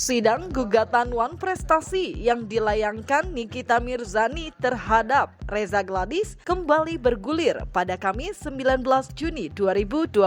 Sidang gugatan Wan Prestasi yang dilayangkan Nikita Mirzani terhadap Reza Gladys kembali bergulir pada Kamis 19 Juni 2025.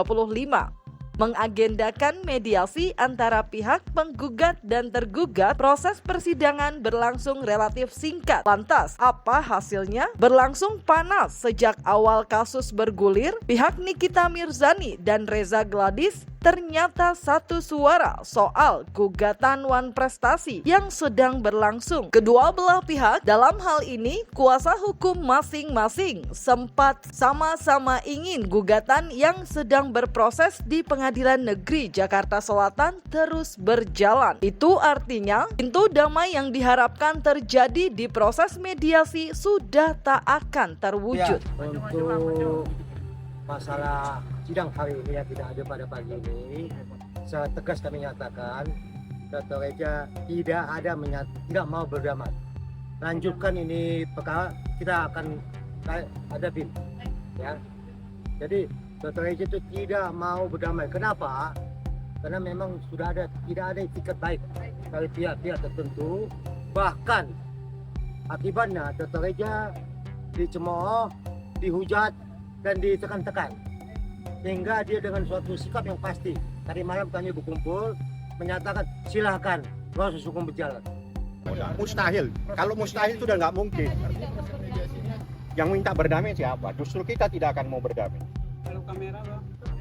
Mengagendakan mediasi antara pihak penggugat dan tergugat. Proses persidangan berlangsung relatif singkat. Lantas, apa hasilnya? Berlangsung panas sejak awal kasus bergulir. Pihak Nikita Mirzani dan Reza Gladys ternyata satu suara soal gugatan Wan Prestasi yang sedang berlangsung. Kedua belah pihak, dalam hal ini kuasa hukum masing-masing, sempat sama-sama ingin gugatan yang sedang berproses di Pengadilan Negeri Jakarta Selatan terus berjalan. Itu artinya pintu damai yang diharapkan terjadi di proses mediasi sudah tak akan terwujud. Untuk masalah sidang hari ini yang tidak ada pada pagi ini, secara tegas kami nyatakan Dr. Reza tidak mau berdamai. Lanjutkan ini perkara, kita akan hadapin, ya. Jadi Dr. Reza itu tidak mau berdamai. Kenapa? Karena memang tidak ada etikat baik dari pihak-pihak tertentu. Bahkan akibatnya Dr. Reza dicemooh, dihujat, dan ditekan-tekan, sehingga dia dengan suatu sikap yang pasti tadi malam kami berkumpul menyatakan silahkan proses hukum berjalan. Mustahil, kalau mustahil itu udah nggak mungkin. Yang minta berdamai siapa? Justru kita tidak akan mau berdamai.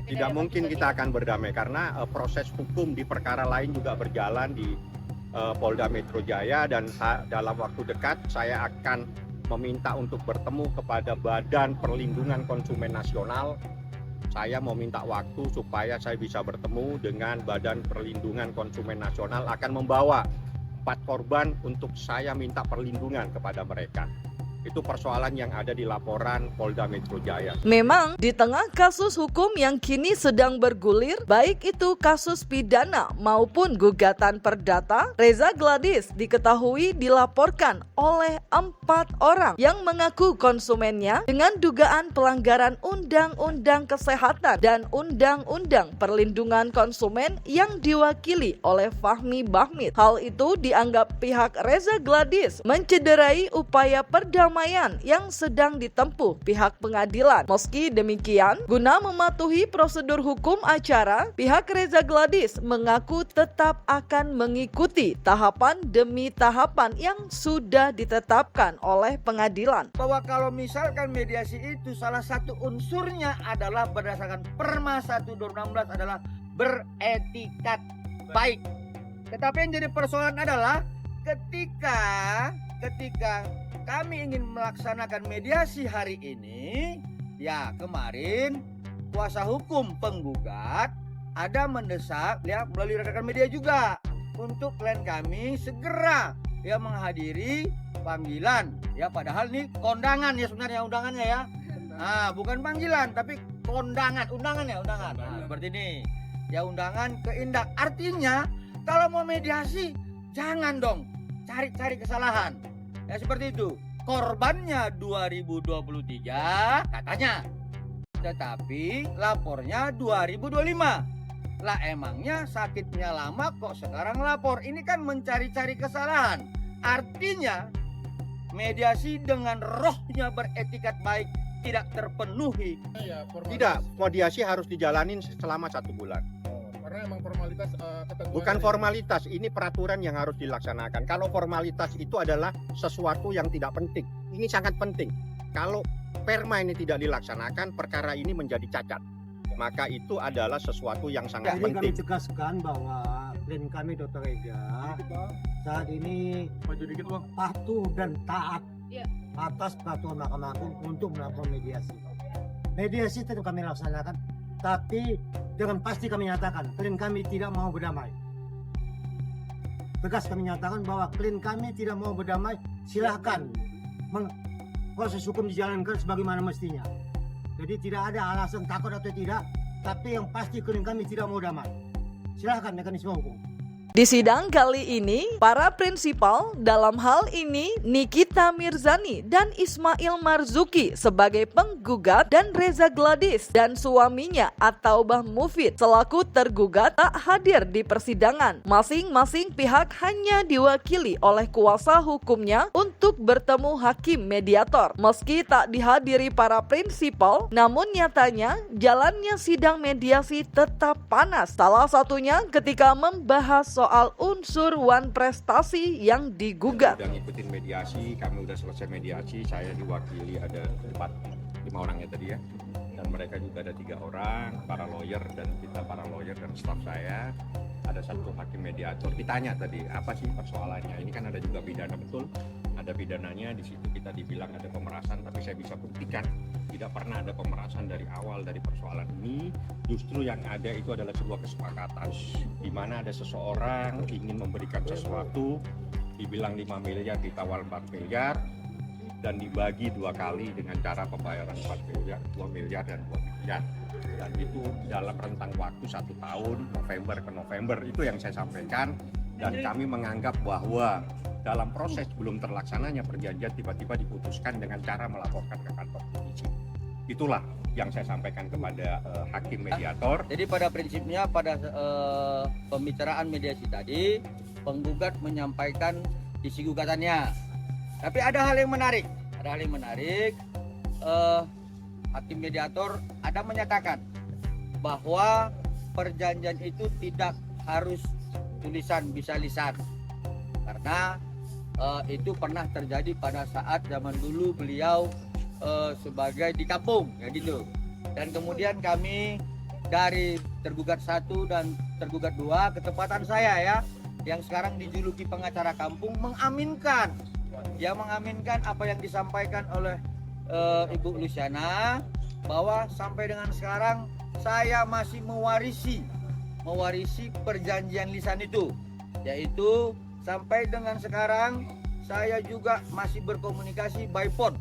Tidak mungkin kita akan berdamai karena proses hukum di perkara lain juga berjalan di Polda Metro Jaya, dan dalam waktu dekat saya akan meminta untuk bertemu kepada Badan Perlindungan Konsumen Nasional. Saya mau minta waktu supaya saya bisa bertemu dengan Badan Perlindungan Konsumen Nasional, akan membawa 4 korban untuk saya minta perlindungan kepada mereka. Itu persoalan yang ada di laporan Polda Metro Jaya. Memang di tengah kasus hukum yang kini sedang bergulir, baik itu kasus pidana maupun gugatan perdata, Reza Gladys diketahui dilaporkan oleh 4 orang yang mengaku konsumennya dengan dugaan pelanggaran Undang-Undang Kesehatan dan Undang-Undang Perlindungan Konsumen yang diwakili oleh Fahmi Bahmid. Hal itu dianggap pihak Reza Gladys mencederai upaya perdamaian yang sedang ditempuh pihak pengadilan. Meski demikian, guna mematuhi prosedur hukum acara, pihak Reza Gladys mengaku tetap akan mengikuti tahapan demi tahapan yang sudah ditetapkan oleh pengadilan. Bahwa kalau misalkan mediasi itu salah satu unsurnya adalah berdasarkan Perma 1 2016 adalah beretikat baik. Tetapi yang jadi persoalan adalah ketika kami ingin melaksanakan mediasi hari ini, ya kemarin kuasa hukum penggugat ada mendesak ya melalui rekan media juga untuk klien kami segera ya menghadiri panggilan, ya padahal nih kondangan ya sebenarnya undangannya ya. Nah, bukan panggilan tapi undangan ya. Nah, seperti ini. Ya undangan ke Indak. Artinya kalau mau mediasi jangan dong cari-cari kesalahan. Ya seperti itu. Korbannya 2023 katanya. Tetapi lapornya 2025. Lah emangnya sakitnya lama kok sekarang lapor? Ini kan mencari-cari kesalahan. Artinya mediasi dengan rohnya beretikat baik tidak terpenuhi. Tidak, mediasi harus dijalanin selama 1 bulan. Karena emang formalitas ketentuan. Bukan formalitas, ini peraturan yang harus dilaksanakan. Kalau formalitas itu adalah sesuatu yang tidak penting. Ini sangat penting. Kalau perma ini tidak dilaksanakan, perkara ini menjadi cacat. Maka itu adalah sesuatu yang sangat Jadi penting. kami tegaskan bahwa klien kami Dr. Reza saat ini patuh dan taat atas peraturan Mahkamah Agung untuk melakukan mediasi. Mediasi tetap kami laksanakan, tapi dengan pasti kami nyatakan klien kami tidak mau berdamai. Tegas kami nyatakan bahwa klien kami tidak mau berdamai, silahkan proses hukum dijalankan sebagaimana mestinya. Jadi tidak ada alasan takut atau tidak, tapi yang pasti klien kami tidak mau damai. Silahkan mekanisme hukum. Di sidang kali ini, para prinsipal dalam hal ini Nikita Mirzani dan Ismail Marzuki sebagai penggugat dan Reza Gladys dan suaminya At-Taubah Mufid selaku tergugat tak hadir di persidangan. Masing-masing pihak hanya diwakili oleh kuasa hukumnya untuk bertemu hakim mediator. Meski tak dihadiri para prinsipal, namun nyatanya jalannya sidang mediasi tetap panas. Salah satunya ketika membahas soal unsur wan prestasi yang digugat. Udah ngikutin mediasi, kami udah selesai mediasi, saya diwakili ada 5 orang ya tadi ya, dan mereka juga ada 3 orang, para lawyer dan kita para lawyer dan staf saya, ada 1 hakim mediator. Ditanya tadi apa sih persoalannya, ini kan ada juga pidana, betul ada pidananya, di situ kita dibilang ada pemerasan, tapi saya bisa buktikan tidak pernah ada pemerasan dari awal dari persoalan ini. Justru yang ada itu adalah sebuah kesepakatan di mana ada seseorang ingin memberikan sesuatu, dibilang 5 miliar ditawar 4 miliar dan dibagi 2 kali dengan cara pembayaran 4 miliar, 2 miliar dan 2 miliar, dan itu dalam rentang waktu 1 tahun, November ke November. Itu yang saya sampaikan, dan kami menganggap bahwa dalam proses belum terlaksananya perjanjian tiba-tiba diputuskan dengan cara melaporkan ke kantor polisi. Itulah yang saya sampaikan kepada hakim mediator. Jadi pada prinsipnya pada pembicaraan mediasi tadi, penggugat menyampaikan isi gugatannya. Tapi ada hal yang menarik. Hakim mediator ada menyatakan bahwa perjanjian itu tidak harus tulisan, bisa lisan. Karena itu pernah terjadi pada saat zaman dulu beliau sebagai di kampung ya gitu. Dan kemudian kami dari tergugat 1 dan tergugat 2, ketepatan saya ya, yang sekarang dijuluki pengacara kampung, mengaminkan apa yang disampaikan oleh Ibu Luciana, bahwa sampai dengan sekarang saya masih mewarisi perjanjian lisan itu, yaitu sampai dengan sekarang saya juga masih berkomunikasi by phone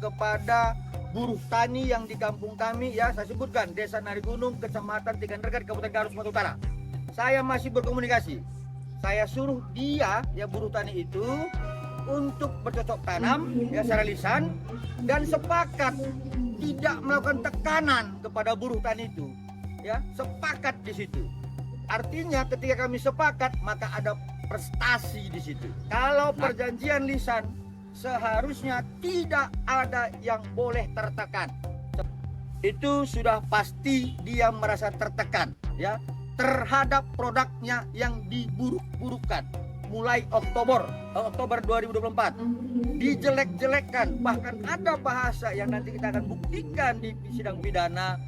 kepada buruh tani yang di kampung kami ya, saya sebutkan Desa Narigunung, Kecamatan Tiganregat, Kabupaten Garut, Sumatera Utara. Saya masih berkomunikasi. Saya suruh dia ya, buruh tani itu, untuk bercocok tanam ya secara lisan, dan sepakat tidak melakukan tekanan kepada buruh tani itu ya, sepakat di situ. Artinya ketika kami sepakat maka ada prestasi di situ. Kalau perjanjian lisan seharusnya tidak ada yang boleh tertekan. Itu sudah pasti dia merasa tertekan ya terhadap produknya yang diburuk-burukkan. Mulai Oktober 2024 dijelek-jelekkan, bahkan ada bahasa yang nanti kita akan buktikan di sidang pidana,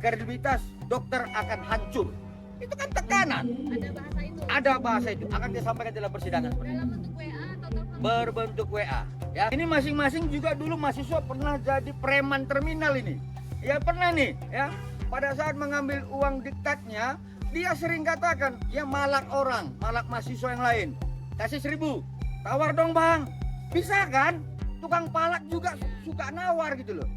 kredibilitas dokter akan hancur. Itu kan tekanan. Ada bahasa itu akan disampaikan dalam persidangan. Dalam bentuk WA atau telepon? Berbentuk WA. Ya, ini masing-masing juga dulu mahasiswa pernah jadi preman terminal ini. Ya pernah nih, ya. Pada saat mengambil uang diktatnya, dia sering katakan, ya malak orang, malak mahasiswa yang lain. Kasih 1.000, tawar dong bang. Bisa kan? Tukang palak juga suka nawar gitu loh.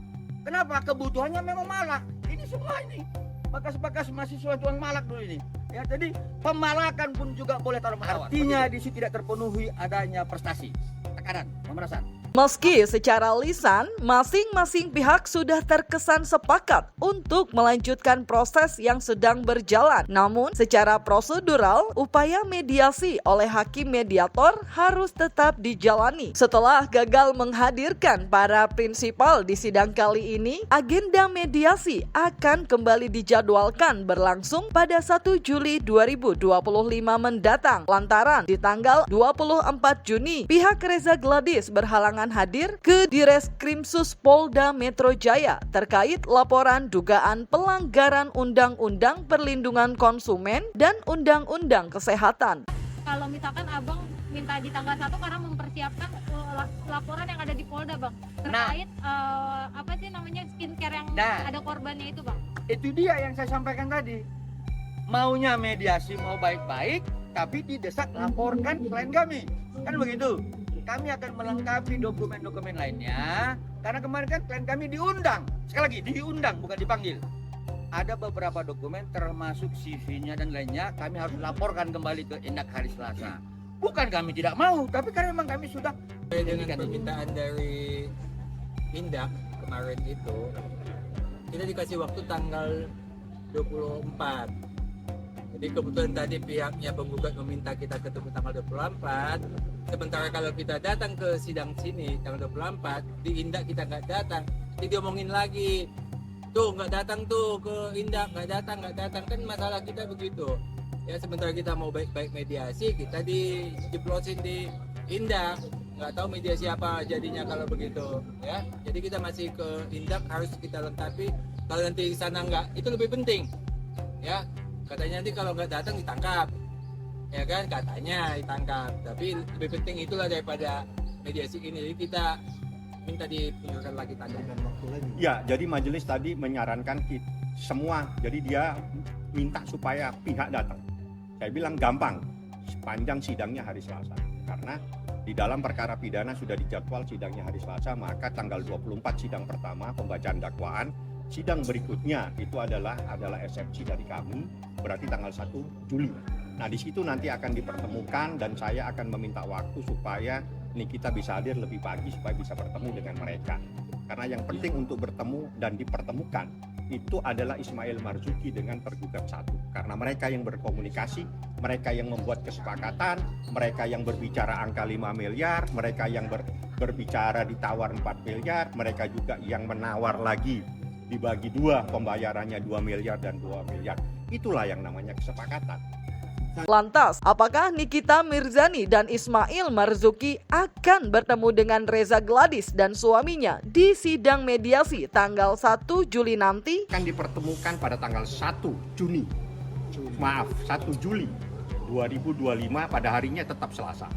Kenapa? Kebutuhannya memang malak. Ini semua ini bekas-bekas mahasiswa tukang malak dulu ini. Ya, jadi pemalakan pun juga boleh taruh menawar. Artinya di situ tidak terpenuhi adanya prestasi, tekanan, pemerasan. Meski secara lisan, masing-masing pihak sudah terkesan sepakat untuk melanjutkan proses yang sedang berjalan. Namun, secara prosedural, upaya mediasi oleh hakim mediator harus tetap dijalani. Setelah gagal menghadirkan para prinsipal di sidang kali ini, agenda mediasi akan kembali dijadwalkan berlangsung pada 1 Juli 2025 mendatang. Lantaran di tanggal 24 Juni, pihak Reza Gladys berhalangan hadir ke Direskrimsus Polda Metro Jaya terkait laporan dugaan pelanggaran Undang-Undang Perlindungan Konsumen dan Undang-Undang Kesehatan. Kalau misalkan abang minta di tanggal 1 karena mempersiapkan laporan yang ada di Polda bang terkait apa sih namanya skincare yang ada korbannya itu bang. Itu dia yang saya sampaikan tadi, maunya mediasi mau baik-baik tapi didesak laporkan klien kami, kan begitu. Kami akan melengkapi dokumen-dokumen lainnya karena kemarin kan klien kami diundang, sekali lagi diundang bukan dipanggil. ada beberapa dokumen termasuk CV-nya dan lainnya kami harus laporkan kembali ke Indak hari Selasa. Bukan kami tidak mau, tapi karena memang kami sudah dengan permintaan dari Indak kemarin itu, kita dikasih waktu tanggal 24. Jadi kebetulan tadi pihaknya penggugat meminta kita ketemu tanggal 24. Sementara kalau kita datang ke sidang sini tanggal 24, di Indak kita nggak datang, jadi diomongin lagi. Tuh nggak datang tuh ke Indak, nggak datang kan masalah kita begitu. Ya sementara kita mau baik-baik mediasi, kita dijeplosin di Indak. Nggak tahu mediasi apa jadinya kalau begitu. Ya, jadi kita masih ke Indak, harus kita lengkapi. Kalau nanti di sana nggak, itu lebih penting. Ya, katanya nanti kalau nggak datang ditangkap. Ya kan, katanya ditangkap. Tapi lebih penting itulah daripada mediasi ini. Jadi kita minta ditunjukkan lagi tanda dan waktu lagi. Ya, jadi majelis tadi menyarankan semua. Jadi dia minta supaya pihak datang. Saya bilang gampang, sepanjang sidangnya hari Selasa. Karena di dalam perkara pidana sudah dijadwal sidangnya hari Selasa, maka tanggal 24 sidang pertama pembacaan dakwaan. Sidang berikutnya itu adalah eksepsi dari kami, berarti tanggal 1 Juli. Nah, di situ nanti akan dipertemukan dan saya akan meminta waktu supaya kita bisa hadir lebih pagi supaya bisa bertemu dengan mereka. Karena yang penting untuk bertemu dan dipertemukan itu adalah Ismail Marzuki dengan tergugat satu. Karena mereka yang berkomunikasi, mereka yang membuat kesepakatan, mereka yang berbicara angka 5 miliar, mereka yang berbicara ditawar 4 miliar, mereka juga yang menawar lagi dibagi 2 pembayarannya 2 miliar dan 2 miliar. Itulah yang namanya kesepakatan. Lantas, apakah Nikita Mirzani dan Ismail Marzuki akan bertemu dengan Reza Gladys dan suaminya di sidang mediasi tanggal 1 Juli nanti? Akan dipertemukan pada tanggal 1 Juli. Maaf, 1 Juli 2025 pada harinya tetap Selasa.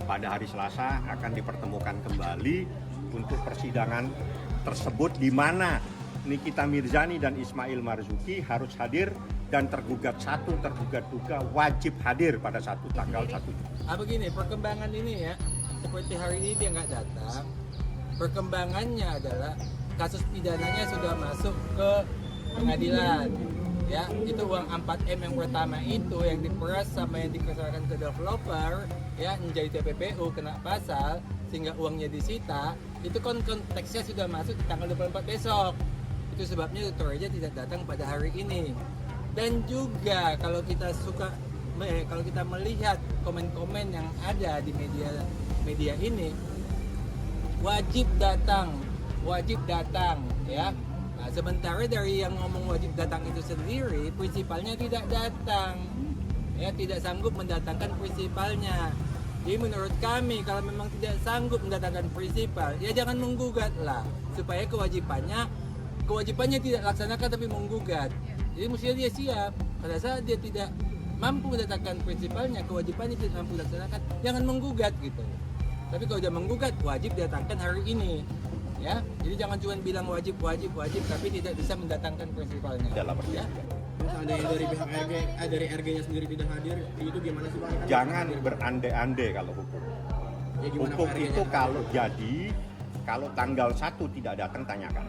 Pada hari Selasa akan dipertemukan kembali untuk persidangan tersebut di mana Nikita Mirzani dan Ismail Marzuki harus hadir dan tergugat 1, tergugat 2 wajib hadir pada tanggal 1 Juli. Begini, perkembangan ini ya, seperti hari ini dia nggak datang. Perkembangannya adalah kasus pidananya sudah masuk ke pengadilan. Ya, itu uang 4M yang pertama itu yang diperas sama yang dikeserahkan ke developer, ya menjadi TPPU kena pasal sehingga uangnya disita. Itu konteksnya sudah masuk di tanggal 24 besok. Itu sebabnya Dr. Reza tidak datang pada hari ini. Dan juga kalau kita melihat komen-komen yang ada di media ini, wajib datang ya. Nah, sementara dari yang ngomong wajib datang itu sendiri, prinsipalnya tidak datang, ya tidak sanggup mendatangkan prinsipalnya. Jadi menurut kami kalau memang tidak sanggup mendatangkan prinsipal, ya jangan menggugat lah, supaya kewajibannya tidak laksanakan tapi menggugat. Jadi mestinya dia siap. Pada saat dia tidak mampu mendatangkan prinsipalnya, kewajibannya tidak mampu laksanakan, jangan menggugat gitu. Tapi kalau dia menggugat, wajib datangkan hari ini. Ya, jadi jangan cuma bilang wajib, tapi tidak bisa mendatangkan prinsipalnya. Ya. Seandainya dari pihak RG, dari RG-nya sendiri tidak hadir, itu gimana sih Pak? Jangan berandai-andai kalau hukum. Ya, Hukum itu kalau tanggal 1 tidak datang, tanyakan.